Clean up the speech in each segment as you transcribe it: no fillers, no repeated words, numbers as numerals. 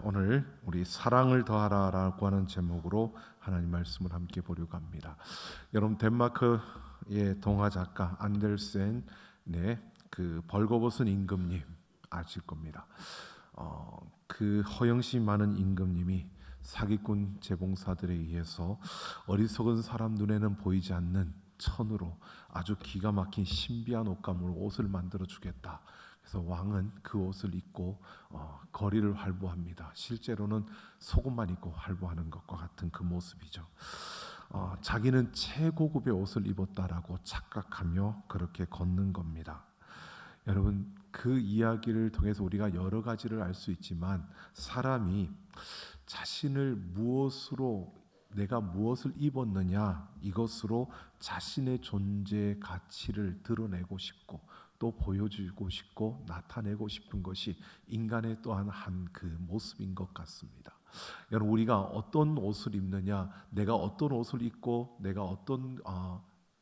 오늘 우리 사랑을 더하라라고 하는 제목으로 하나님 말씀을 함께 보려고 합니다. 여러분 덴마크의 동화 작가 안델센의 그 벌거벗은 임금님 아실 겁니다. 그 허영심 많은 임금님이 사기꾼 재봉사들에 의해서 어리석은 사람 눈에는 보이지 않는 천으로 아주 기가 막힌 신비한 옷감으로 옷을 만들어 주겠다. 그래서 왕은 그 옷을 입고 거리를 활보합니다. 실제로는 속옷만 입고 활보하는 것과 같은 그 모습이죠. 자기는 최고급의 옷을 입었다라고 착각하며 그렇게 걷는 겁니다. 여러분, 그 이야기를 통해서 우리가 여러 가지를 알 수 있지만 사람이 자신을 무엇으로 내가 무엇을 입었느냐 이것으로 자신의 존재의 가치를 드러내고 싶고 또 보여주고 싶고 나타내고 싶은 것이 인간의 또한 한 그 모습인 것 같습니다. 여러분, 우리가 어떤 옷을 입느냐, 내가 어떤 옷을 입고 내가 어떤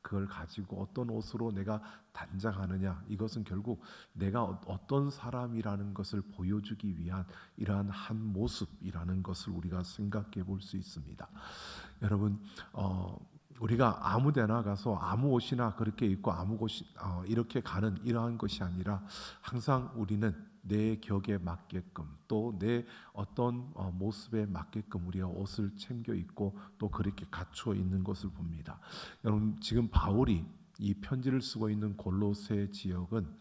그걸 가지고 어떤 옷으로 내가 단장하느냐, 이것은 결국 내가 어떤 사람이라는 것을 보여주기 위한 이러한 한 모습이라는 것을 우리가 생각해 볼 수 있습니다. 여러분, 우리가 아무데나 가서 아무 옷이나 그렇게 입고 아무 곳이 이렇게 가는 이러한 것이 아니라 항상 우리는 내 격에 맞게끔 또 내 어떤 모습에 맞게끔 우리가 옷을 챙겨 입고 또 그렇게 갖추어 있는 것을 봅니다. 여러분, 지금 바울이 이 편지를 쓰고 있는 골로새 지역은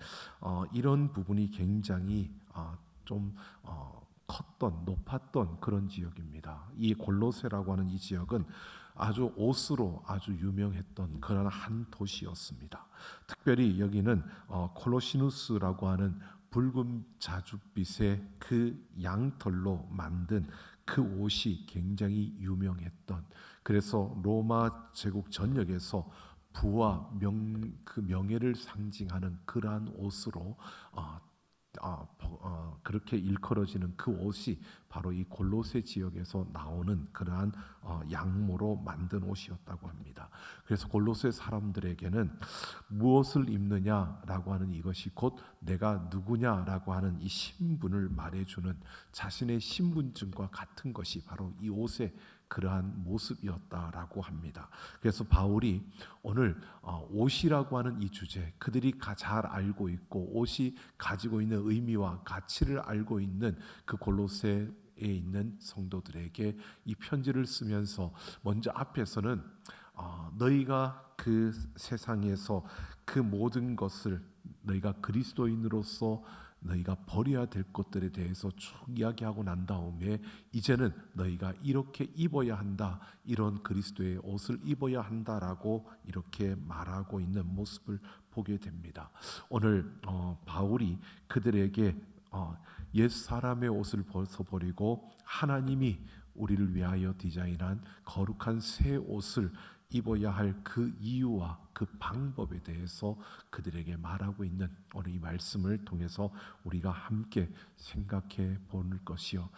이런 부분이 굉장히 좀 컸던 높았던 그런 지역입니다. 이 골로새라고 하는 이 지역은 아주 옷으로 아주 유명했던 그런 한 도시였습니다. 특별히 여기는 콜로시누스라고 하는 붉은 자줏빛의 그 양털로 만든 그 옷이 굉장히 유명했던, 그래서 로마 제국 전역에서 부와 그 명예를 상징하는 그러한 옷으로 그렇게 일컬어지는 그 옷이 바로 이 골로새 지역에서 나오는 그러한 양모로 만든 옷이었다고 합니다. 그래서 골로새 사람들에게는 무엇을 입느냐라고 하는 이것이 곧 내가 누구냐라고 하는 이 신분을 말해주는 자신의 신분증과 같은 것이 바로 이 옷의 그러한 모습이었다라고 합니다. 그래서 바울이 오늘 옷이라고 하는 이 주제, 그들이 잘 알고 있고 옷이 가지고 있는 의미와 가치를 알고 있는 그 골로새에 있는 성도들에게 이 편지를 쓰면서 먼저 앞에서는 너희가 그 세상에서 그 모든 것을 너희가 그리스도인으로서 너희가 버려야 될 것들에 대해서 쭉 이야기하고 난 다음에 이제는 너희가 이렇게 입어야 한다, 이런 그리스도의 옷을 입어야 한다라고 이렇게 말하고 있는 모습을 보게 됩니다. 오늘 바울이 그들에게 옛 사람의 옷을 벗어버리고 하나님이 우리를 위하여 디자인한 거룩한 새 옷을 입어야 할 그 이유와 그 방법에 대해서 그들에게 말하고 있는 오늘 이 말씀을 통해서 우리가 함께 생각해 보는 것이요,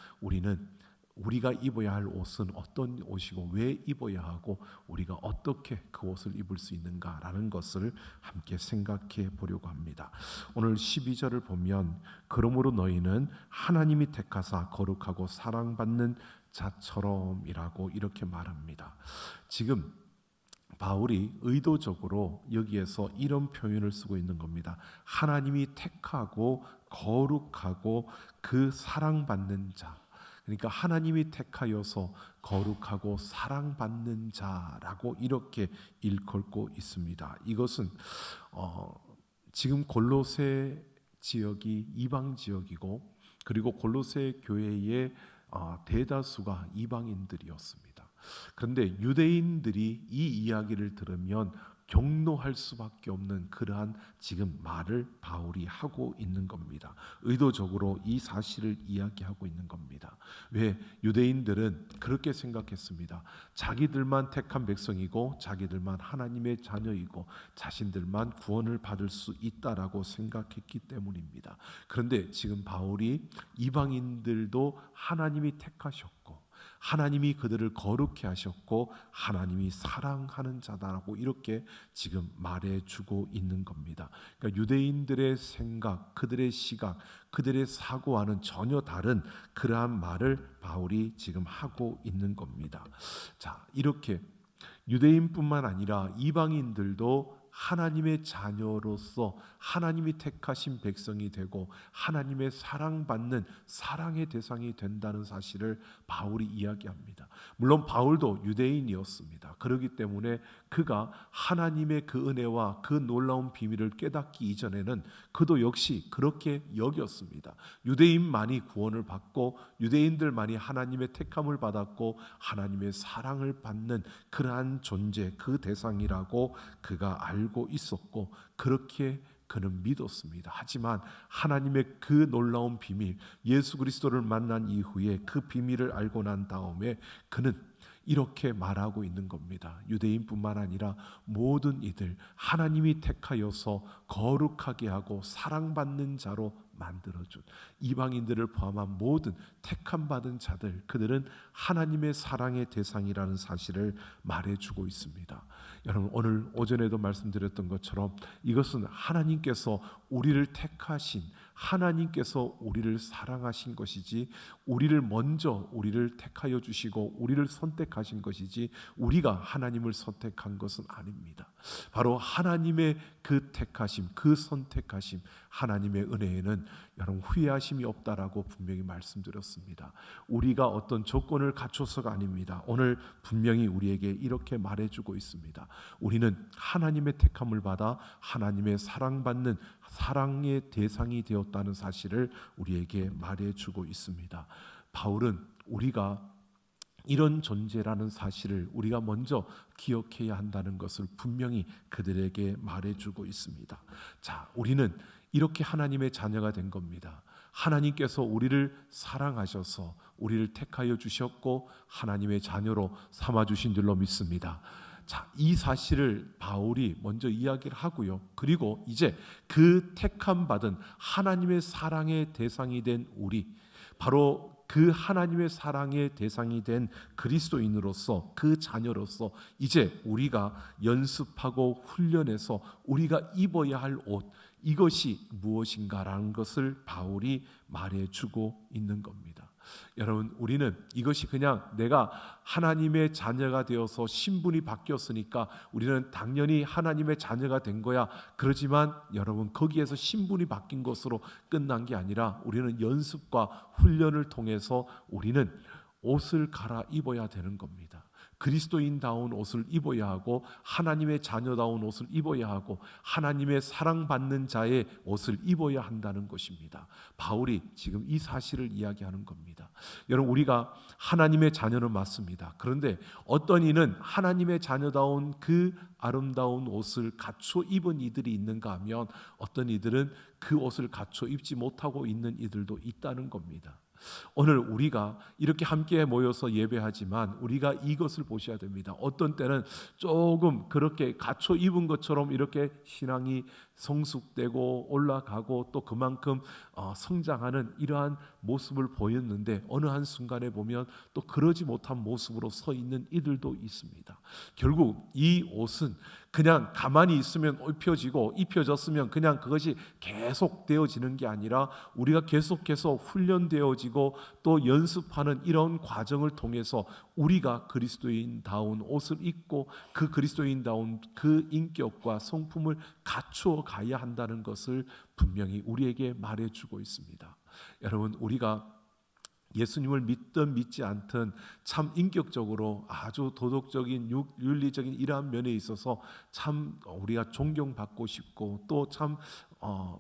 우리가 입어야 할 옷은 어떤 옷이고 왜 입어야 하고 우리가 어떻게 그 옷을 입을 수 있는가라는 것을 함께 생각해 보려고 합니다. 오늘 12절을 보면 그러므로 너희는 하나님이 택하사 거룩하고 사랑받는 자처럼이라고 이렇게 말합니다. 지금 바울이 의도적으로 여기에서 이런 표현을 쓰고 있는 겁니다. 하나님이 택하고 거룩하고 그 사랑받는 자, 그러니까 하나님이 택하여서 거룩하고 사랑받는 자라고 이렇게 일컬고 있습니다. 이것은 지금 골로새 지역이 이방 지역이고 그리고 골로새 교회의 대다수가 이방인들이었습니다. 그런데 유대인들이 이 이야기를 들으면 경노할 수밖에 없는 그러한 지금 말을 바울이 하고 있는 겁니다. 의도적으로 이 사실을 이야기하고 있는 겁니다. 왜? 유대인들은 그렇게 생각했습니다. 자기들만 택한 백성이고 자기들만 하나님의 자녀이고 자신들만 구원을 받을 수 있다라고 생각했기 때문입니다. 그런데 지금 바울이 이방인들도 하나님이 택하셨고 하나님이 그들을 거룩해 하셨고 하나님이 사랑하는 자다라고 이렇게 지금 말해주고 있는 겁니다. 그러니까 유대인들의 생각, 그들의 시각, 그들의 사고와는 전혀 다른 그러한 말을 바울이 지금 하고 있는 겁니다. 자, 이렇게 유대인뿐만 아니라 이방인들도 하나님의 자녀로서 하나님이 택하신 백성이 되고 하나님의 사랑받는 사랑의 대상이 된다는 사실을 바울이 이야기합니다. 물론 바울도 유대인이었습니다. 그렇기 때문에 그가 하나님의 그 은혜와 그 놀라운 비밀을 깨닫기 이전에는 그도 역시 그렇게 여겼습니다. 유대인만이 구원을 받고 유대인들만이 하나님의 택함을 받았고 하나님의 사랑을 받는 그러한 존재, 그 대상이라고 그가 알고 있었고 그렇게 그는 믿었습니다. 하지만 하나님의 그 놀라운 비밀, 예수 그리스도를 만난 이후에 그 비밀을 알고 난 다음에 그는 이렇게 말하고 있는 겁니다. 유대인뿐만 아니라 모든 이들 하나님이 택하여서 거룩하게 하고 사랑받는 자로 만들어준 이방인들을 포함한 모든 택함받은 자들, 그들은 하나님의 사랑의 대상이라는 사실을 말해주고 있습니다. 여러분, 오늘 오전에도 말씀드렸던 것처럼 이것은 하나님께서 우리를 택하신, 하나님께서 우리를 사랑하신 것이지 우리를 택하여 주시고 우리를 선택하신 것이지 우리가 하나님을 선택한 것은 아닙니다. 바로 하나님의 그 택하심, 그 선택하심, 하나님의 은혜에는 여러분 후회하심이 없다라고 분명히 말씀드렸습니다. 우리가 어떤 조건을 갖춰서가 아닙니다. 오늘 분명히 우리에게 이렇게 말해주고 있습니다. 우리는 하나님의 택함을 받아 하나님의 사랑받는 사랑의 대상이 되었다는 사실을 우리에게 말해주고 있습니다. 바울은 우리가 이런 존재라는 사실을 우리가 먼저 기억해야 한다는 것을 분명히 그들에게 말해주고 있습니다. 자, 우리는 이렇게 하나님의 자녀가 된 겁니다. 하나님께서 우리를 사랑하셔서 우리를 택하여 주셨고 하나님의 자녀로 삼아주신 줄로 믿습니다. 자, 이 사실을 바울이 먼저 이야기를 하고요. 그리고 이제 그 택함 받은 하나님의 사랑의 대상이 된 우리, 바로 그 하나님의 사랑의 대상이 된 그리스도인으로서 그 자녀로서 이제 우리가 연습하고 훈련해서 우리가 입어야 할 옷, 이것이 무엇인가라는 것을 바울이 말해주고 있는 겁니다. 여러분, 우리는 이것이 그냥 내가 하나님의 자녀가 되어서 신분이 바뀌었으니까 우리는 당연히 하나님의 자녀가 된 거야. 그러지만 여러분, 거기에서 신분이 바뀐 것으로 끝난 게 아니라 우리는 연습과 훈련을 통해서 우리는 옷을 갈아입어야 되는 겁니다. 그리스도인다운 옷을 입어야 하고 하나님의 자녀다운 옷을 입어야 하고 하나님의 사랑받는 자의 옷을 입어야 한다는 것입니다. 바울이 지금 이 사실을 이야기하는 겁니다. 여러분, 우리가 하나님의 자녀는 맞습니다. 그런데 어떤 이는 하나님의 자녀다운 그 아름다운 옷을 갖춰 입은 이들이 있는가 하면 어떤 이들은 그 옷을 갖춰 입지 못하고 있는 이들도 있다는 겁니다. 오늘 우리가 이렇게 함께 모여서 예배하지만 우리가 이것을 보셔야 됩니다. 어떤 때는 조금 그렇게 갖춰 입은 것처럼 이렇게 신앙이 성숙되고 올라가고 또 그만큼 성장하는 이러한 모습을 보였는데 어느 한순간에 보면 또 그러지 못한 모습으로 서 있는 이들도 있습니다. 결국 이 옷은 그냥 가만히 있으면 입혀졌으면 그냥 그것이 계속 되어지는 게 아니라 우리가 계속해서 훈련되어지고 또 연습하는 이런 과정을 통해서 우리가 그리스도인다운 옷을 입고 그 그리스도인다운 그 인격과 성품을 갖추어 가야 한다는 것을 분명히 우리에게 말해주고 있습니다. 여러분, 우리가 예수님을 믿든 믿지 않든 참 인격적으로 아주 도덕적인 윤리적인 이러한 면에 있어서 참 우리가 존경받고 싶고 또 참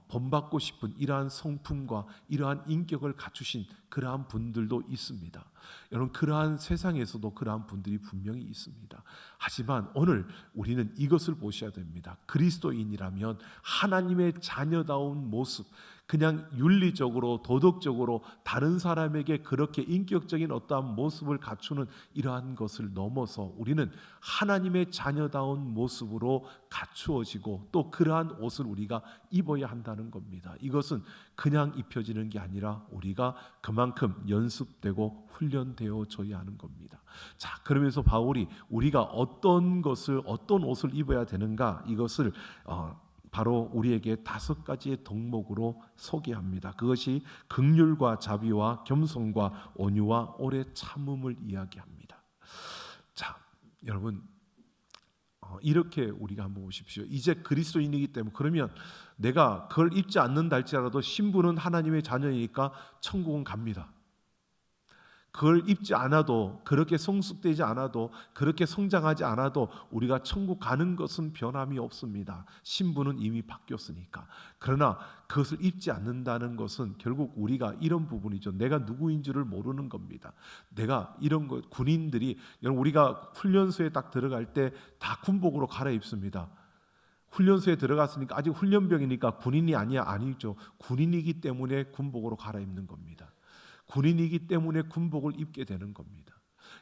본받고 싶은 이러한 성품과 이러한 인격을 갖추신 그러한 분들도 있습니다. 여러분, 그러한 세상에서도 그러한 분들이 분명히 있습니다. 하지만 오늘 우리는 이것을 보셔야 됩니다. 그리스도인이라면 하나님의 자녀다운 모습, 그냥 윤리적으로 도덕적으로 다른 사람에게 그렇게 인격적인 어떠한 모습을 갖추는 이러한 것을 넘어서 우리는 하나님의 자녀다운 모습으로 갖추어지고 또 그러한 옷을 우리가 입어야 입어야 한다는 겁니다. 이것은 그냥 입혀지는 게 아니라 우리가 그만큼 연습되고 훈련되어져야 하는 겁니다. 자, 그러면서 바울이 우리가 어떤 옷을 입어야 되는가, 이것을 바로 우리에게 5가지의 덕목으로 소개합니다. 그것이 긍휼과 자비와 겸손과 온유와 오래 참음을 이야기합니다. 자, 여러분, 이렇게 우리가 한번 보십시오. 이제 그리스도인이기 때문에, 그러면 내가 그걸 입지 않는다 할지라도 신부는 하나님의 자녀이니까 천국은 갑니다. 그걸 입지 않아도, 그렇게 성숙되지 않아도, 그렇게 성장하지 않아도 우리가 천국 가는 것은 변함이 없습니다. 신부는 이미 바뀌었으니까. 그러나 그것을 입지 않는다는 것은 결국 우리가 이런 부분이죠. 내가 누구인 줄을 모르는 겁니다. 내가 이런 것, 군인들이, 여러분, 우리가 훈련소에 딱 들어갈 때 다 군복으로 갈아입습니다. 훈련소에 들어갔으니까 아직 훈련병이니까 군인이 아니죠. 군인이기 때문에 군복으로 갈아입는 겁니다. 군인이기 때문에 군복을 입게 되는 겁니다.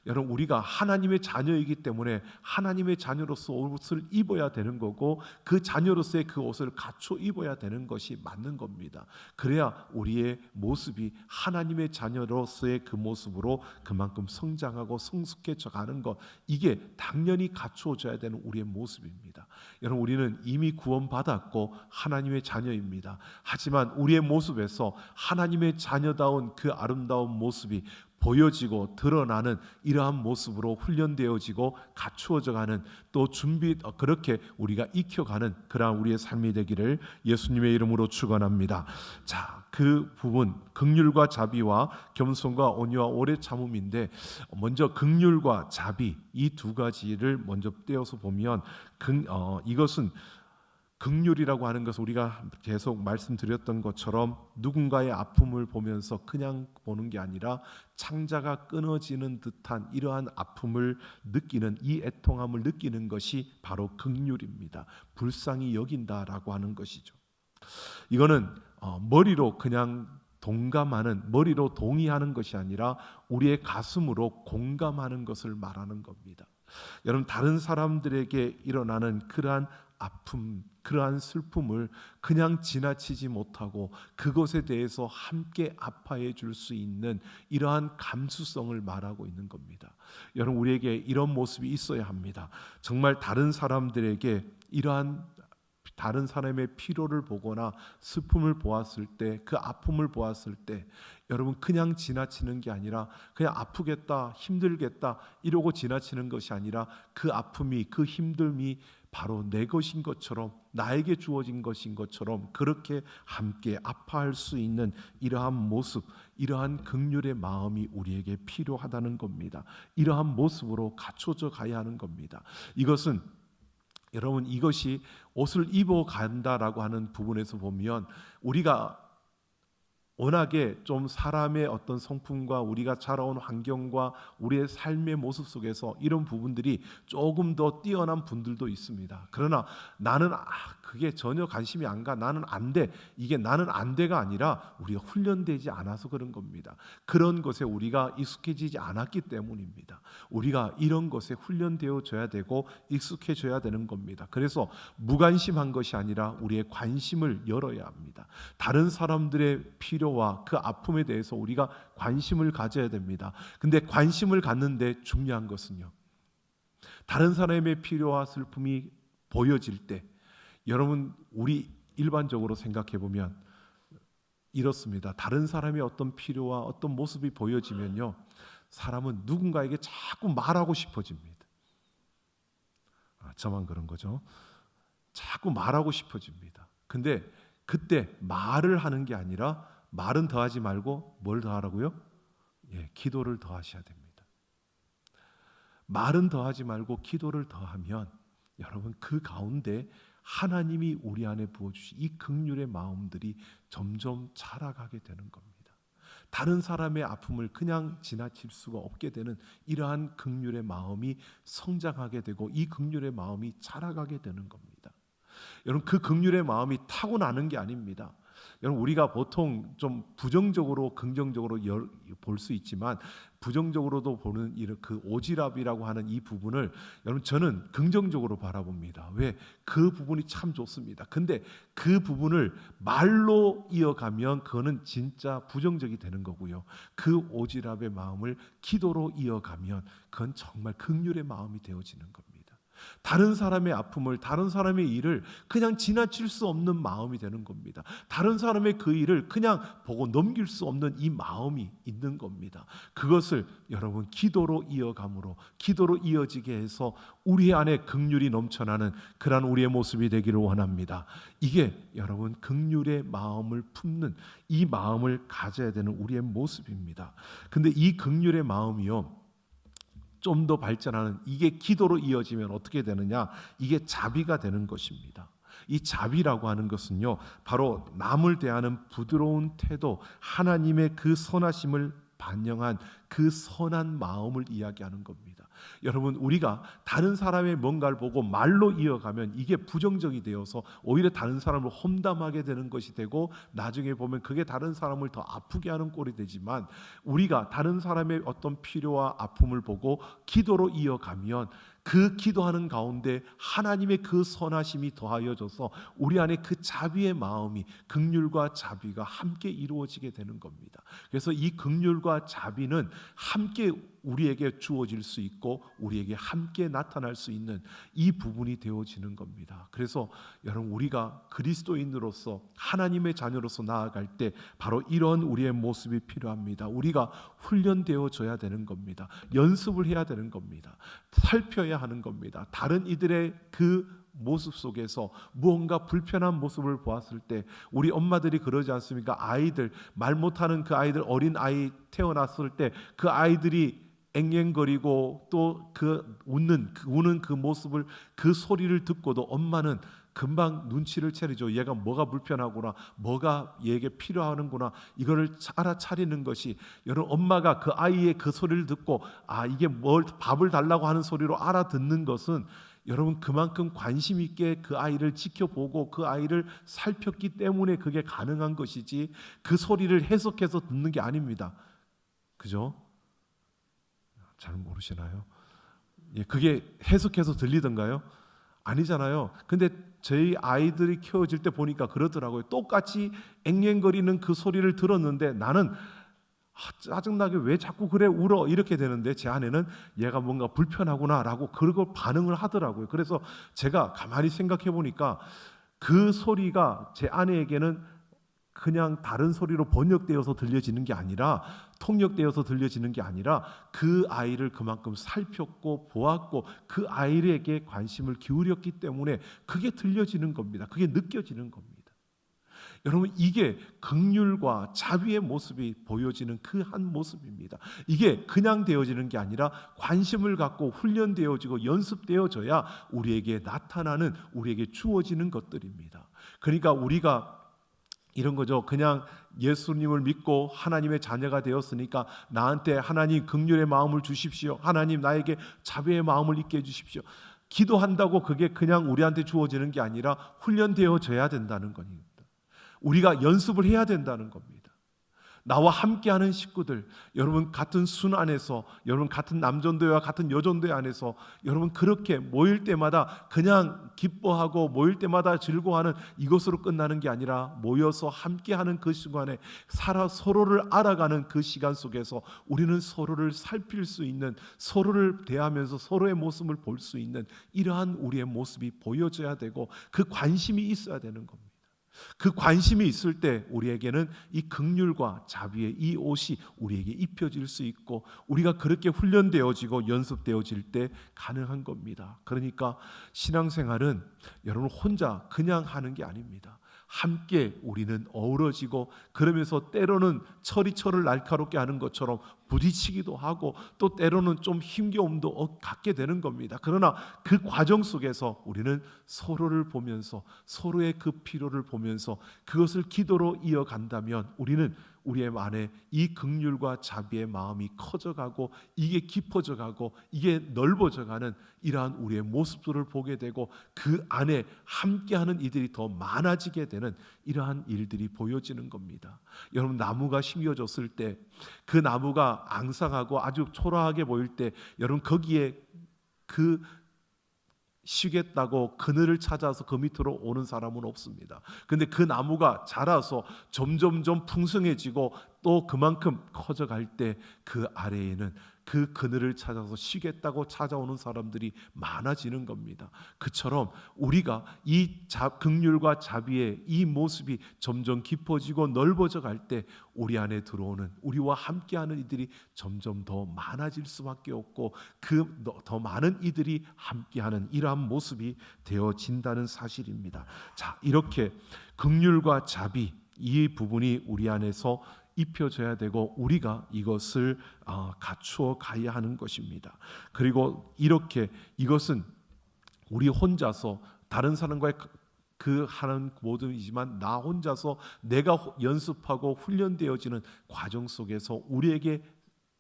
여러분, 우리가 하나님의 자녀이기 때문에 하나님의 자녀로서 옷을 입어야 되는 거고, 그 자녀로서의 그 옷을 갖춰 입어야 되는 것이 맞는 겁니다. 그래야 우리의 모습이 하나님의 자녀로서의 그 모습으로 그만큼 성장하고 성숙해져 가는 것, 이게 당연히 갖추어져야 되는 우리의 모습입니다. 여러분, 우리는 이미 구원받았고 하나님의 자녀입니다. 하지만 우리의 모습에서 하나님의 자녀다운 그 아름다운 모습이 보여지고 드러나는 이러한 모습으로 훈련되어지고 갖추어져가는, 또 그렇게 우리가 익혀가는 그러한 우리의 삶이 되기를 예수님의 이름으로 축원합니다. 자, 그 부분, 긍휼과 자비와 겸손과 온유와 오래 참음인데, 먼저 긍휼과 자비, 이 2가지를 먼저 떼어서 보면, 이것은 긍휼이라고 하는 것은 우리가 계속 말씀드렸던 것처럼 누군가의 아픔을 보면서 그냥 보는 게 아니라 창자가 끊어지는 듯한 이러한 아픔을 느끼는, 이 애통함을 느끼는 것이 바로 긍휼입니다. 불쌍히 여긴다라고 하는 것이죠. 이거는 머리로 그냥 머리로 동의하는 것이 아니라 우리의 가슴으로 공감하는 것을 말하는 겁니다. 여러분, 다른 사람들에게 일어나는 그러한 아픔, 그러한 슬픔을 그냥 지나치지 못하고 그것에 대해서 함께 아파해 줄 수 있는 이러한 감수성을 말하고 있는 겁니다. 여러분, 우리에게 이런 모습이 있어야 합니다. 정말 다른 사람들에게 이러한 다른 사람의 피로를 보거나 슬픔을 보았을 때, 그 아픔을 보았을 때, 여러분, 그냥 지나치는 게 아니라 그냥 아프겠다, 힘들겠다 이러고 지나치는 것이 아니라, 그 아픔이, 그 힘듦이 바로 내 것인 것처럼, 나에게 주어진 것인 것처럼 그렇게 함께 아파할 수 있는 이러한 모습, 이러한 긍휼의 마음이 우리에게 필요하다는 겁니다. 이러한 모습으로 갖춰져 가야 하는 겁니다. 이것은, 여러분, 이것이 옷을 입어 간다라고 하는 부분에서 보면, 우리가 워낙에 좀 사람의 어떤 성품과 우리가 자라온 환경과 우리의 삶의 모습 속에서 이런 부분들이 조금 더 뛰어난 분들도 있습니다. 그러나 나는 그게 전혀 관심이 안 가, 나는 안 돼, 이게 나는 안 돼가 아니라 우리가 훈련되지 않아서 그런 겁니다. 그런 것에 우리가 익숙해지지 않았기 때문입니다. 우리가 이런 것에 훈련되어져야 되고 익숙해져야 되는 겁니다. 그래서 무관심한 것이 아니라 우리의 관심을 열어야 합니다. 다른 사람들의 필요와 그 아픔에 대해서 우리가 관심을 가져야 됩니다. 근데 관심을 갖는데 중요한 것은요, 다른 사람의 필요와 슬픔이 보여질 때, 여러분, 우리 일반적으로 생각해 보면 이렇습니다. 다른 사람의 어떤 필요와 어떤 모습이 보여지면요, 사람은 누군가에게 자꾸 말하고 싶어집니다. 저만 그런 거죠. 자꾸 말하고 싶어집니다. 근데 그때 말을 하는 게 아니라, 말은 더하지 말고 뭘 더하라고요? 기도를 더하셔야 됩니다. 말은 더하지 말고 기도를 더하면, 여러분, 그 가운데 하나님이 우리 안에 부어주신 이 긍휼의 마음들이 점점 자라가게 되는 겁니다. 다른 사람의 아픔을 그냥 지나칠 수가 없게 되는 이러한 긍휼의 마음이 성장하게 되고, 이 긍휼의 마음이 자라가게 되는 겁니다. 여러분, 그 긍휼의 마음이 타고나는 게 아닙니다. 여러분 우리가 보통 좀 부정적으로 긍정적으로 볼 수 있지만 부정적으로도 보는 그 오지랖이라고 하는 이 부분을 여러분 저는 긍정적으로 바라봅니다. 왜? 그 부분이 참 좋습니다. 근데 그 부분을 말로 이어가면 그거는 진짜 부정적이 되는 거고요. 그 오지랖의 마음을 기도로 이어가면 그건 정말 긍휼의 마음이 되어지는 겁니다. 다른 사람의 아픔을, 다른 사람의 일을 그냥 지나칠 수 없는 마음이 되는 겁니다. 다른 사람의 그 일을 그냥 보고 넘길 수 없는 이 마음이 있는 겁니다. 그것을 여러분 기도로 이어감으로, 기도로 이어지게 해서 우리 안에 긍휼이 넘쳐나는 그런 우리의 모습이 되기를 원합니다. 이게 여러분 긍휼의 마음을 품는 이 마음을 가져야 되는 우리의 모습입니다. 근데 이 긍휼의 마음이요, 좀 더 발전하는, 이게 기도로 이어지면 어떻게 되느냐, 이게 자비가 되는 것입니다. 이 자비라고 하는 것은요, 바로 남을 대하는 부드러운 태도, 하나님의 그 선하심을 반영한 그 선한 마음을 이야기하는 겁니다. 여러분 우리가 다른 사람의 뭔가를 보고 말로 이어가면 이게 부정적이 되어서 오히려 다른 사람을 험담하게 되는 것이 되고 나중에 보면 그게 다른 사람을 더 아프게 하는 꼴이 되지만, 우리가 다른 사람의 어떤 필요와 아픔을 보고 기도로 이어가면 그 기도하는 가운데 하나님의 그 선하심이 더하여져서 우리 안에 그 자비의 마음이, 긍휼과 자비가 함께 이루어지게 되는 겁니다. 그래서 이 긍휼과 자비는 함께 우리에게 주어질 수 있고 우리에게 함께 나타날 수 있는 이 부분이 되어지는 겁니다. 그래서 여러분 우리가 그리스도인으로서 하나님의 자녀로서 나아갈 때 바로 이런 우리의 모습이 필요합니다. 우리가 훈련되어져야 되는 겁니다. 연습을 해야 되는 겁니다. 살펴야 하는 겁니다. 다른 이들의 그 모습 속에서 무언가 불편한 모습을 보았을 때, 우리 엄마들이 그러지 않습니까? 아이들, 말 못하는 그 아이들, 어린 아이 태어났을 때 그 아이들이 앵앵거리고 또 그 우는 그 모습을, 그 소리를 듣고도 엄마는 금방 눈치를 채리죠. 얘가 뭐가 불편하구나, 뭐가 얘에게 필요하는구나, 이거를 알아차리는 것이, 여러분 엄마가 그 아이의 그 소리를 듣고 이게 뭘 밥을 달라고 하는 소리로 알아듣는 것은 여러분 그만큼 관심 있게 그 아이를 지켜보고 그 아이를 살폈기 때문에 그게 가능한 것이지, 그 소리를 해석해서 듣는 게 아닙니다. 그죠? 잘 모르시나요? 예, 그게 해석해서 들리던가요? 아니잖아요. 근데 저희 아이들이 키워질 때 보니까 그러더라고요. 똑같이 앵앵거리는 그 소리를 들었는데 나는 짜증나게 왜 자꾸 그래 울어 이렇게 되는데, 제 아내는 얘가 뭔가 불편하구나 라고 그걸 반응을 하더라고요. 그래서 제가 가만히 생각해 보니까 그 소리가 제 아내에게는 그냥 다른 소리로 번역되어서 들려지는 게 아니라, 통역되어서 들려지는 게 아니라 그 아이를 그만큼 살폈고 보았고 그 아이에게 관심을 기울였기 때문에 그게 들려지는 겁니다. 그게 느껴지는 겁니다. 여러분 이게 긍휼과 자비의 모습이 보여지는 그 한 모습입니다. 이게 그냥 되어지는 게 아니라 관심을 갖고 훈련되어지고 연습되어져야 우리에게 나타나는, 우리에게 주어지는 것들입니다. 그러니까 우리가 이런 거죠. 그냥 예수님을 믿고 하나님의 자녀가 되었으니까 나한테 하나님 긍휼의 마음을 주십시오, 하나님 나에게 자비의 마음을 있게 해주십시오, 기도한다고 그게 그냥 우리한테 주어지는 게 아니라 훈련되어져야 된다는 겁니다. 우리가 연습을 해야 된다는 겁니다. 나와 함께하는 식구들, 여러분 같은 순 안에서, 여러분 같은 남전도회와 같은 여전도회 안에서 여러분 그렇게 모일 때마다 그냥 기뻐하고 모일 때마다 즐거워하는 이것으로 끝나는 게 아니라, 모여서 함께하는 그 시간에 서로를 알아가는 그 시간 속에서 우리는 서로를 살필 수 있는, 서로를 대하면서 서로의 모습을 볼 수 있는 이러한 우리의 모습이 보여져야 되고 그 관심이 있어야 되는 겁니다. 그 관심이 있을 때 우리에게는 이 긍휼과 자비의 이 옷이 우리에게 입혀질 수 있고, 우리가 그렇게 훈련되어지고 연습되어질 때 가능한 겁니다. 그러니까 신앙생활은 여러분 혼자 그냥 하는 게 아닙니다. 함께 우리는 어우러지고, 그러면서 때로는 철이 철을 날카롭게 하는 것처럼 부딪히기도 하고, 또 때로는 좀 힘겨움도 갖게 되는 겁니다. 그러나 그 과정 속에서 우리는 서로를 보면서, 서로의 그 필요를 보면서 그것을 기도로 이어간다면 우리는 우리의 안에 이 긍휼과 자비의 마음이 커져가고 이게 깊어져가고 이게 넓어져가는 이러한 우리의 모습들을 보게 되고 그 안에 함께하는 이들이 더 많아지게 되는 이러한 일들이 보여지는 겁니다. 여러분, 나무가 심겨졌을 때 그 나무가 앙상하고 아주 초라하게 보일 때 여러분 거기에 그 쉬겠다고 그늘을 찾아서 그 밑으로 오는 사람은 없습니다. 근데 그 나무가 자라서 점점점 풍성해지고 또 그만큼 커져갈 때 그 아래에는 그 그늘을 찾아서 쉬겠다고 찾아오는 사람들이 많아지는 겁니다. 그처럼 우리가 이 긍휼과 자비의 이 모습이 점점 깊어지고 넓어져 갈 때 우리 안에 들어오는 우리와 함께하는 이들이 점점 더 많아질 수밖에 없고 그 더 많은 이들이 함께하는 이러한 모습이 되어진다는 사실입니다. 자, 이렇게 긍휼과 자비 이 부분이 우리 안에서 입혀져야 되고 우리가 이것을 갖추어 가야 하는 것입니다. 그리고 이렇게 이것은 우리 혼자서 다른 사람과의 그 하는 모든이지만 나 혼자서 내가 연습하고 훈련되어지는 과정 속에서 우리에게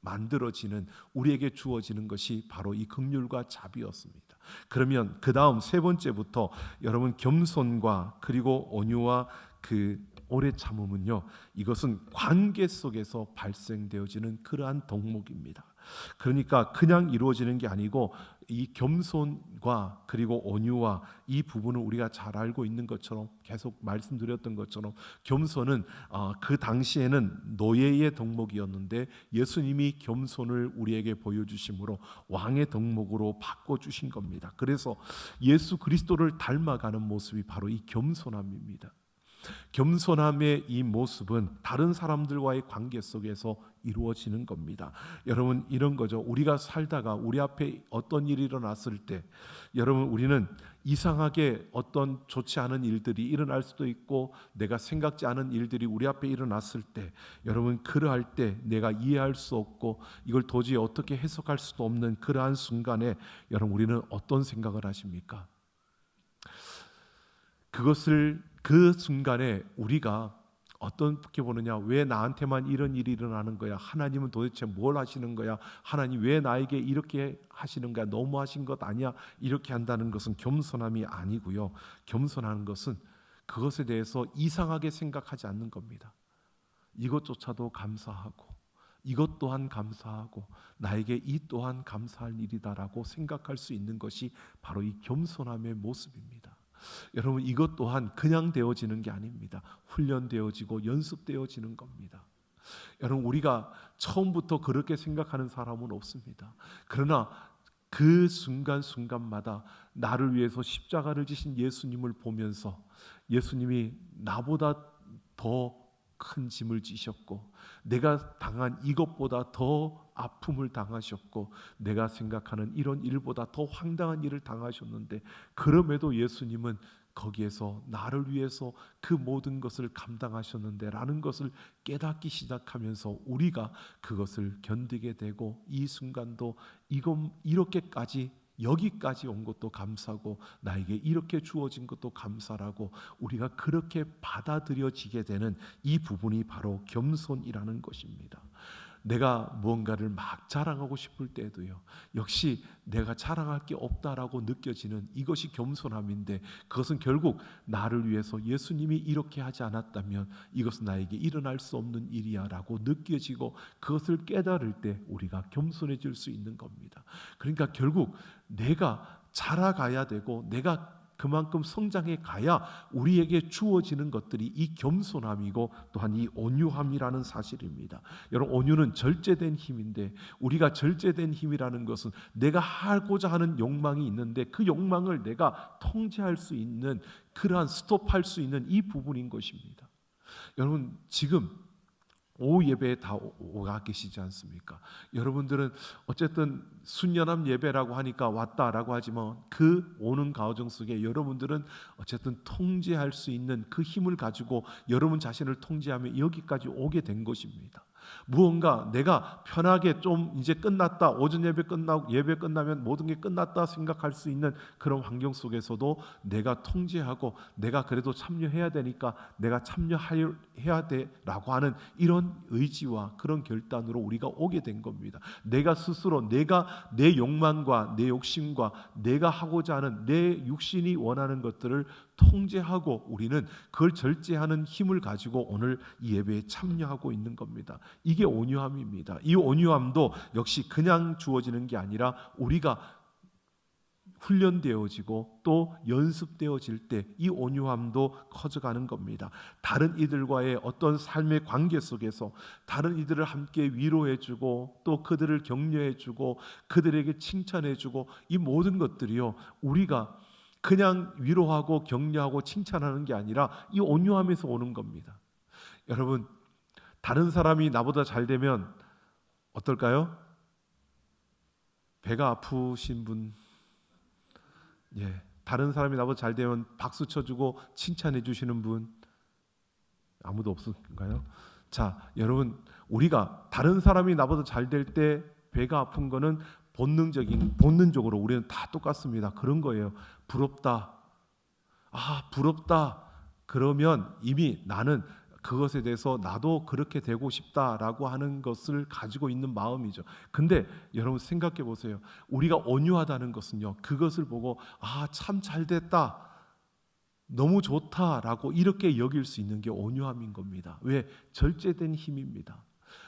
만들어지는 우리에게 주어지는 것이 바로 이 긍휼과 자비였습니다. 그러면 그 다음 세 번째부터 여러분 겸손과 그리고 온유와 그 오래 참음은요, 이것은 관계 속에서 발생되어지는 그러한 덕목입니다. 그러니까 그냥 이루어지는 게 아니고 이 겸손과 그리고 온유와 이 부분을 우리가 잘 알고 있는 것처럼 계속 말씀드렸던 것처럼 겸손은 그 당시에는 노예의 덕목이었는데 예수님이 겸손을 우리에게 보여주심으로 왕의 덕목으로 바꿔주신 겁니다. 그래서 예수 그리스도를 닮아가는 모습이 바로 이 겸손함입니다. 겸손함의 이 모습은 다른 사람들과의 관계 속에서 이루어지는 겁니다. 여러분, 이런 거죠. 우리가 살다가 우리 앞에 어떤 일이 일어났을 때 여러분 우리는 이상하게 어떤 좋지 않은 일들이 일어날 수도 있고 내가 생각지 않은 일들이 우리 앞에 일어났을 때 여러분 그러할 때 내가 이해할 수 없고 이걸 도저히 어떻게 해석할 수도 없는 그러한 순간에 여러분 우리는 어떤 생각을 하십니까? 그것을 그 순간에 우리가 어떻게 보느냐, 왜 나한테만 이런 일이 일어나는 거야? 하나님은 도대체 뭘 하시는 거야? 하나님 왜 나에게 이렇게 하시는 거야? 너무하신 것 아니야? 이렇게 한다는 것은 겸손함이 아니고요. 겸손하는 것은 그것에 대해서 이상하게 생각하지 않는 겁니다. 이것조차도 감사하고 이것 또한 감사하고 나에게 이 또한 감사할 일이다라고 생각할 수 있는 것이 바로 이 겸손함의 모습입니다. 여러분, 이것 또한 그냥 되어지는 게 아닙니다. 훈련되어지고 연습되어지는 겁니다. 여러분, 우리가 처음부터 그렇게 생각하는 사람은 없습니다. 그러나 그 순간순간마다 나를 위해서 십자가를 지신 예수님을 보면서 예수님이 나보다 더 큰 짐을 지셨고 내가 당한 이것보다 더 아픔을 당하셨고 내가 생각하는 이런 일보다 더 황당한 일을 당하셨는데 그럼에도 예수님은 거기에서 나를 위해서 그 모든 것을 감당하셨는데 라는 것을 깨닫기 시작하면서 우리가 그것을 견디게 되고 이 순간도 이렇게까지 여기까지 온 것도 감사고 나에게 이렇게 주어진 것도 감사라고 우리가 그렇게 받아들여지게 되는 이 부분이 바로 겸손이라는 것입니다. 내가 무언가를 막 자랑하고 싶을 때도요, 역시 내가 자랑할 게 없다라고 느껴지는 이것이 겸손함인데 그것은 결국 나를 위해서 예수님이 이렇게 하지 않았다면 이것은 나에게 일어날 수 없는 일이야 라고 느껴지고 그것을 깨달을 때 우리가 겸손해질 수 있는 겁니다. 그러니까 결국 내가 자라가야 되고 내가 그만큼 성장해 가야 우리에게 주어지는 것들이 이 겸손함이고 또한 이 온유함이라는 사실입니다. 여러분, 온유는 절제된 힘인데 우리가 절제된 힘이라는 것은 내가 하고자 하는 욕망이 있는데 그 욕망을 내가 통제할 수 있는 그러한 스톱할 수 있는 이 부분인 것입니다. 여러분, 지금 오후 예배에 다 오가 계시지 않습니까? 여러분들은 어쨌든 순년함 예배라고 하니까 왔다라고 하지만 그 오는 가정 속에 여러분들은 어쨌든 통제할 수 있는 그 힘을 가지고 여러분 자신을 통제하며 여기까지 오게 된 것입니다. 무언가 내가 편하게 좀 이제 끝났다, 오전 예배 끝나고 예배 끝나면 모든 게 끝났다 생각할 수 있는 그런 환경 속에서도 내가 통제하고 내가 그래도 참여해야 되니까 내가 참여해야 돼라고 하는 이런 의지와 그런 결단으로 우리가 오게 된 겁니다. 내가 스스로 내가 내 욕망과 내 욕심과 내가 하고자 하는 내 육신이 원하는 것들을 통제하고 우리는 그걸 절제하는 힘을 가지고 오늘 이 예배에 참여하고 있는 겁니다. 이게 온유함입니다. 이 온유함도 역시 그냥 주어지는 게 아니라 우리가 훈련되어지고 또 연습되어질 때 이 온유함도 커져가는 겁니다. 다른 이들과의 어떤 삶의 관계 속에서 다른 이들을 함께 위로해주고 또 그들을 격려해주고 그들에게 칭찬해주고 이 모든 것들이요, 우리가 그냥 위로하고 격려하고 칭찬하는 게 아니라 이 온유함에서 오는 겁니다. 여러분, 다른 사람이 나보다 잘 되면 어떨까요? 배가 아프신 분, 다른 사람이 나보다 잘 되면 박수 쳐주고 칭찬해 주시는 분 아무도 없을까요? 자, 여러분, 우리가 다른 사람이 나보다 잘 될 때 배가 아픈 거는 본능적으로 우리는 다 똑같습니다. 그런 거예요. 부럽다. 부럽다. 그러면 이미 나는 그것에 대해서 나도 그렇게 되고 싶다라고 하는 것을 가지고 있는 마음이죠. 근데 여러분 생각해 보세요. 우리가 온유하다는 것은요, 그것을 보고 참 잘 됐다, 너무 좋다라고 이렇게 여길 수 있는 게 온유함인 겁니다. 왜? 절제된 힘입니다.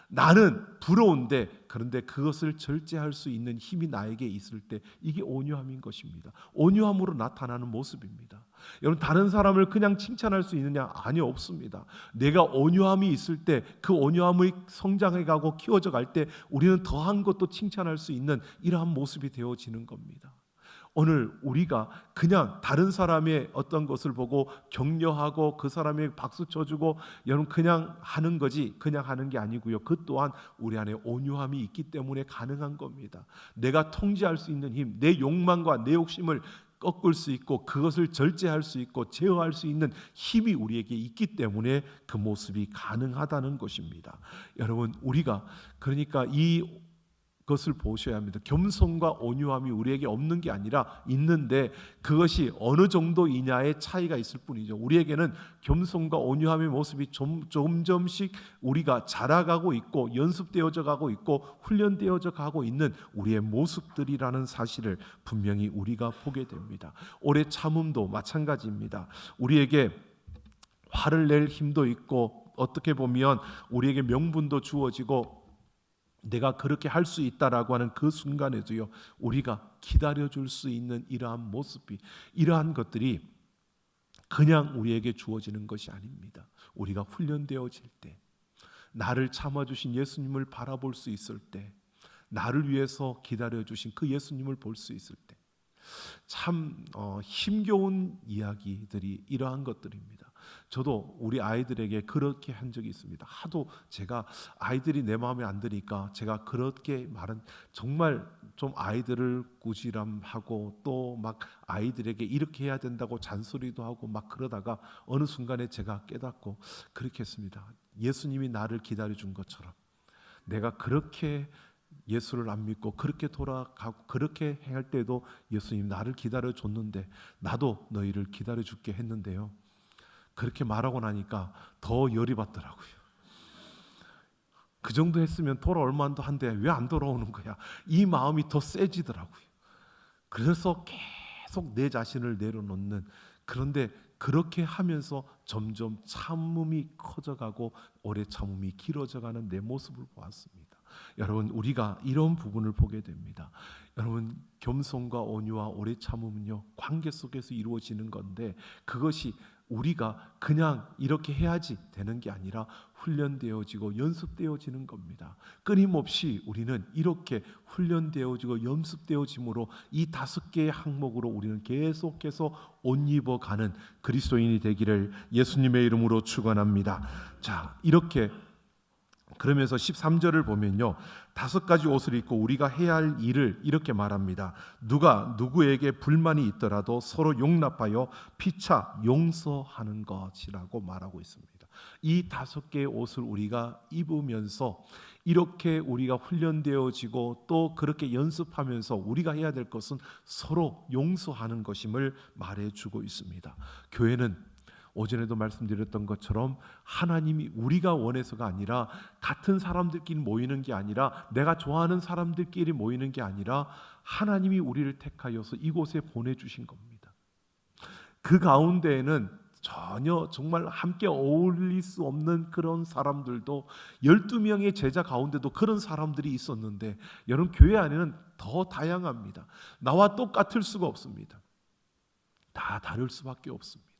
나는 부러운데 그런데 그것을 절제할 수 있는 힘이 나에게 있을 때 이게 온유함인 것입니다. 온유함으로 나타나는 모습입니다. 여러분, 다른 사람을 그냥 칭찬할 수 있느냐? 아니요, 없습니다. 내가 온유함이 있을 때 그 온유함이 성장해가고 키워져 갈 때 우리는 더한 것도 칭찬할 수 있는 이러한 모습이 되어지는 겁니다. 오늘 우리가 그냥 다른 사람의 어떤 것을 보고 격려하고 그 사람에게 박수 쳐주고 여러분 그냥 하는 거지, 그냥 하는 게 아니고요. 그 또한 우리 안에 온유함이 있기 때문에 가능한 겁니다. 내가 통제할 수 있는 힘, 내 욕망과 내 욕심을 꺾을 수 있고 그것을 절제할 수 있고 제어할 수 있는 힘이 우리에게 있기 때문에 그 모습이 가능하다는 것입니다. 여러분, 우리가 그러니까 이 것을 보셔야 합니다. 겸손과 온유함이 우리에게 없는 게 아니라 있는데 그것이 어느 정도이냐의 차이가 있을 뿐이죠. 우리에게는 겸손과 온유함의 모습이 점점씩 우리가 자라가고 있고 연습되어져 가고 있고 훈련되어져 가고 있는 우리의 모습들이라는 사실을 분명히 우리가 보게 됩니다. 오래 참음도 마찬가지입니다. 우리에게 화를 낼 힘도 있고 어떻게 보면 우리에게 명분도 주어지고 내가 그렇게 할 수 있다라고 하는 그 순간에도요, 우리가 기다려줄 수 있는 이러한 모습이, 이러한 것들이 그냥 우리에게 주어지는 것이 아닙니다. 우리가 훈련되어질 때, 나를 참아주신 예수님을 바라볼 수 있을 때, 나를 위해서 기다려주신 그 예수님을 볼 수 있을 때, 참 힘겨운 이야기들이 이러한 것들입니다. 저도 우리 아이들에게 그렇게 한 적이 있습니다. 하도 제가 아이들이 내 마음에 안 드니까 제가 그렇게 말은 정말 좀 아이들을 꾸지람하고 또 막 아이들에게 이렇게 해야 된다고 잔소리도 하고 막 그러다가 어느 순간에 제가 깨닫고 그렇게 했습니다. 예수님이 나를 기다려준 것처럼 내가 그렇게 예수를 안 믿고 그렇게 돌아가고 그렇게 할 때도 예수님 나를 기다려줬는데 나도 너희를 기다려줄게 했는데요, 그렇게 말하고 나니까 더 열이 받더라고요. 그 정도 했으면 돌아올 만도 한데 왜 안 돌아오는 거야? 이 마음이 더 세지더라고요. 그래서 계속 내 자신을 내려놓는, 그런데 그렇게 하면서 점점 참음이 커져가고 오래 참음이 길어져가는 내 모습을 보았습니다. 여러분, 우리가 이런 부분을 보게 됩니다. 여러분, 겸손과 온유와 오래 참음은요, 관계 속에서 이루어지는 건데 그것이 우리가 그냥 이렇게 해야지 되는 게 아니라 훈련되어지고 연습되어지는 겁니다. 끊임없이 우리는 이렇게 훈련되어지고 연습되어짐으로 이 5개의 항목으로 우리는 계속해서 옷 입어가는 그리스도인이 되기를 예수님의 이름으로 축원합니다. 자, 이렇게 그러면서 13절을 보면요, 5가지 옷을 입고 우리가 해야 할 일을 이렇게 말합니다. 누가 누구에게 불만이 있더라도 서로 용납하여 피차 용서하는 것이라고 말하고 있습니다. 이 5개의 옷을 우리가 입으면서 이렇게 우리가 훈련되어지고 또 그렇게 연습하면서 우리가 해야 될 것은 서로 용서하는 것임을 말해주고 있습니다. 교회는 오전에도 말씀드렸던 것처럼 하나님이 우리가 원해서가 아니라 같은 사람들끼리 모이는 게 아니라 내가 좋아하는 사람들끼리 모이는 게 아니라 하나님이 우리를 택하여서 이곳에 보내주신 겁니다. 그 가운데에는 전혀 정말 함께 어울릴 수 없는 그런 사람들도 12명의 제자 가운데도 그런 사람들이 있었는데 여러분 교회 안에는 더 다양합니다. 나와 똑같을 수가 없습니다. 다 다를 수밖에 없습니다.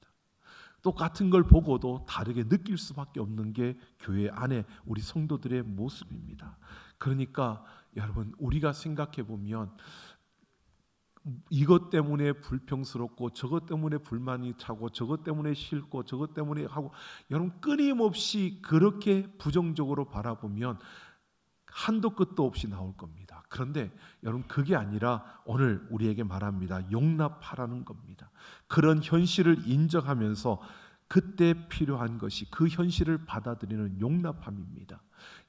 똑같은 걸 보고도 다르게 느낄 수밖에 없는 게 교회 안에 우리 성도들의 모습입니다. 그러니까 여러분 우리가 생각해 보면 이것 때문에 불평스럽고 저것 때문에 불만이 차고 저것 때문에 싫고 저것 때문에 하고 여러분 끊임없이 그렇게 부정적으로 바라보면 한도 끝도 없이 나올 겁니다. 그런데 여러분 그게 아니라 오늘 우리에게 말합니다. 용납하라는 겁니다. 그런 현실을 인정하면서 그때 필요한 것이 그 현실을 받아들이는 용납함입니다.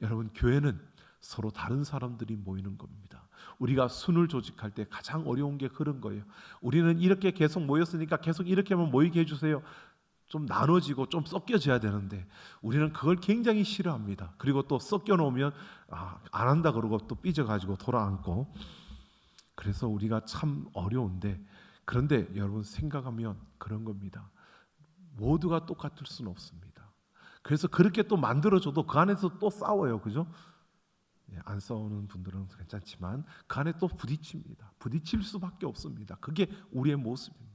여러분 교회는 서로 다른 사람들이 모이는 겁니다. 우리가 순을 조직할 때 가장 어려운 게 그런 거예요. 우리는 이렇게 계속 모였으니까 계속 이렇게만 모이게 해주세요. 좀 나눠지고 좀 섞여져야 되는데 우리는 그걸 굉장히 싫어합니다. 그리고 또 섞여 놓으면 안 한다 그러고 또 삐져가지고 돌아앉고 그래서 우리가 참 어려운데 그런데 여러분 생각하면 그런 겁니다. 모두가 똑같을 수는 없습니다. 그래서 그렇게 또 만들어줘도 그 안에서 또 싸워요. 그죠? 안 싸우는 분들은 괜찮지만 그 안에 또 부딪힙니다. 부딪힐 수밖에 없습니다. 그게 우리의 모습입니다.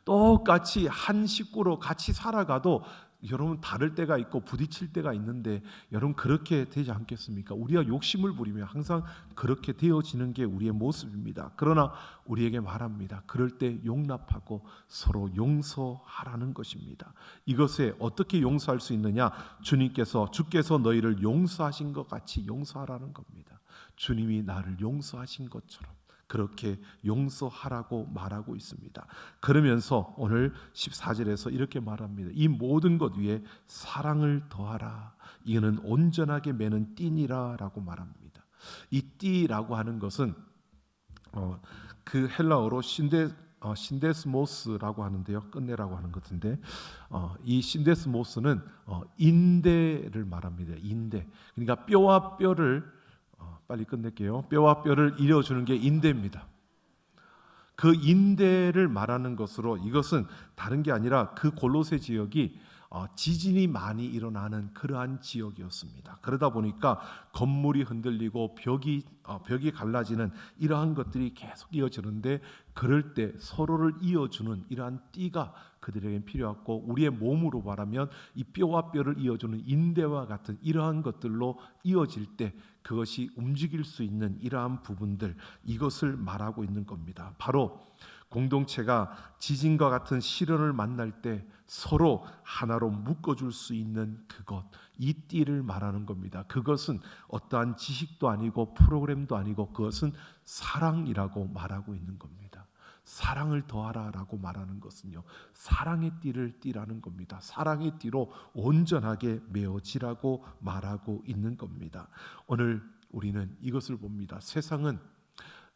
똑같이 한 식구로 같이 살아가도 여러분 다를 때가 있고 부딪힐 때가 있는데 여러분 그렇게 되지 않겠습니까? 우리가 욕심을 부리면 항상 그렇게 되어지는 게 우리의 모습입니다. 그러나 우리에게 말합니다. 그럴 때 용납하고 서로 용서하라는 것입니다. 이것에 어떻게 용서할 수 있느냐? 주께서 너희를 용서하신 것 같이 용서하라는 겁니다. 주님이 나를 용서하신 것처럼 그렇게 용서하라고 말하고 있습니다. 그러면서 오늘 14절에서 이렇게 말합니다. 이 모든 것 위에 사랑을 더하라. 이는 온전하게 매는 띠니라 라고 말합니다. 이 띠라고 하는 것은 그 헬라어로 신데스모스라고 하는데요. 끝내라고 하는 것인데 이 신데스모스는 인대를 말합니다. 인대. 그러니까 뼈와 뼈를 빨리 끝낼게요. 뼈와 뼈를 이어주는 게 인대입니다. 그 인대를 말하는 것으로 이것은 다른 게 아니라 그 골로새 지역이 지진이 많이 일어나는 그러한 지역이었습니다. 그러다 보니까 건물이 흔들리고 벽이 갈라지는 이러한 것들이 계속 이어지는데 그럴 때 서로를 이어주는 이러한 띠가 그들에겐 필요했고 우리의 몸으로 말하면 이 뼈와 뼈를 이어주는 인대와 같은 이러한 것들로 이어질 때 그것이 움직일 수 있는 이러한 부분들 이것을 말하고 있는 겁니다. 바로 공동체가 지진과 같은 시련을 만날 때 서로 하나로 묶어줄 수 있는 그것 이 띠를 말하는 겁니다. 그것은 어떠한 지식도 아니고 프로그램도 아니고 그것은 사랑이라고 말하고 있는 겁니다. 사랑을 더하라라고 말하는 것은요 사랑의 띠를 띠라는 겁니다. 사랑의 띠로 온전하게 메어지라고 말하고 있는 겁니다. 오늘 우리는 이것을 봅니다. 세상은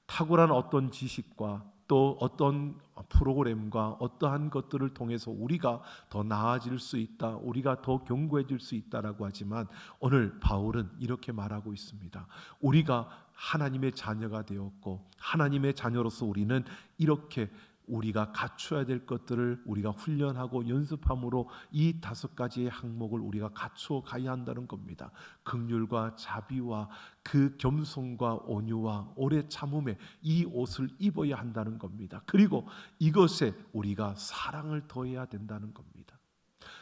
탁월한 어떤 지식과 또 어떤 프로그램과 어떠한 것들을 통해서 우리가 더 나아질 수 있다, 우리가 더 견고해질 수 있다라고 하지만 오늘 바울은 이렇게 말하고 있습니다. 우리가 하나님의 자녀가 되었고 하나님의 자녀로서 우리는 이렇게 우리가 갖춰야 될 것들을 우리가 훈련하고 연습함으로 이 5가지의 항목을 우리가 갖춰 가야 한다는 겁니다. 긍휼과 자비와 그 겸손과 온유와 오래 참음에 이 옷을 입어야 한다는 겁니다. 그리고 이것에 우리가 사랑을 더해야 된다는 겁니다.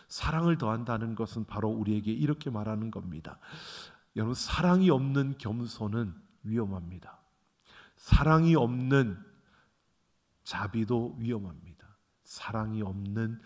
사랑을 더한다는 것은 바로 우리에게 이렇게 말하는 겁니다. 여러분 사랑이 없는 겸손은 위험합니다. 사랑이 없는 자비도 위험합니다. 사랑이 없는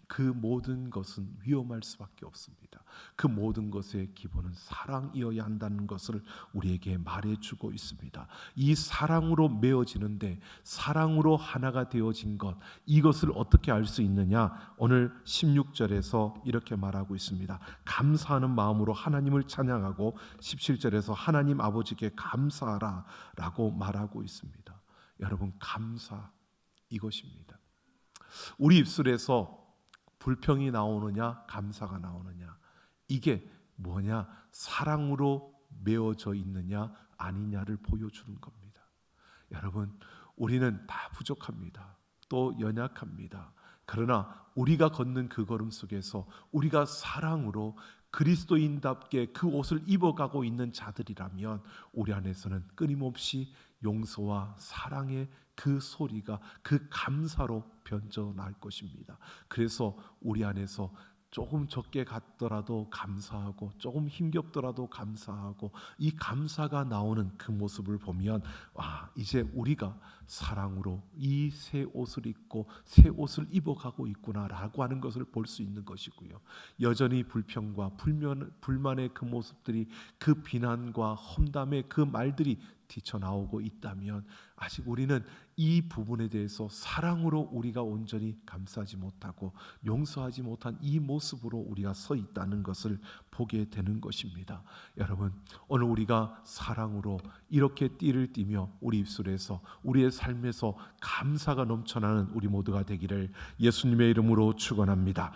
그 모든 것은 위험할 수밖에 없습니다. 그 모든 것의 기본은 사랑이어야 한다는 것을 우리에게 말해주고 있습니다. 이 사랑으로 맺어지는데 사랑으로 하나가 되어진 것, 이것을 어떻게 알 수 있느냐? 오늘 16절에서 이렇게 말하고 있습니다. 감사하는 마음으로 하나님을 찬양하고 17절에서 하나님 아버지께 감사하라 라고 말하고 있습니다. 여러분, 감사 이것입니다. 우리 입술에서 불평이 나오느냐 감사가 나오느냐, 이게 뭐냐? 사랑으로 메어져 있느냐 아니냐를 보여주는 겁니다. 여러분, 우리는 다 부족합니다. 또 연약합니다. 그러나 우리가 걷는 그 걸음 속에서 우리가 사랑으로 그리스도인답게 그 옷을 입어가고 있는 자들이라면 우리 안에서는 끊임없이 용서와 사랑의 그 소리가 그 감사로 번져날 것입니다. 그래서 우리 안에서 조금 적게 갔더라도 감사하고 조금 힘겹더라도 감사하고 이 감사가 나오는 그 모습을 보면 이제 우리가 사랑으로 이 새 옷을 입고 새 옷을 입어가고 있구나라고 하는 것을 볼 수 있는 것이고요. 여전히 불평과 불만의 그 모습들이, 그 비난과 험담의 그 말들이 튀쳐나오고 있다면 아직 우리는 이 부분에 대해서 사랑으로 우리가 온전히 감싸지 못하고 용서하지 못한 이 모습으로 우리가 서 있다는 것을 보게 되는 것입니다. 여러분, 오늘 우리가 사랑으로 이렇게 띠를 띠며 우리 입술에서 우리의 삶에서 감사가 넘쳐나는 우리 모두가 되기를 예수님의 이름으로 축원합니다.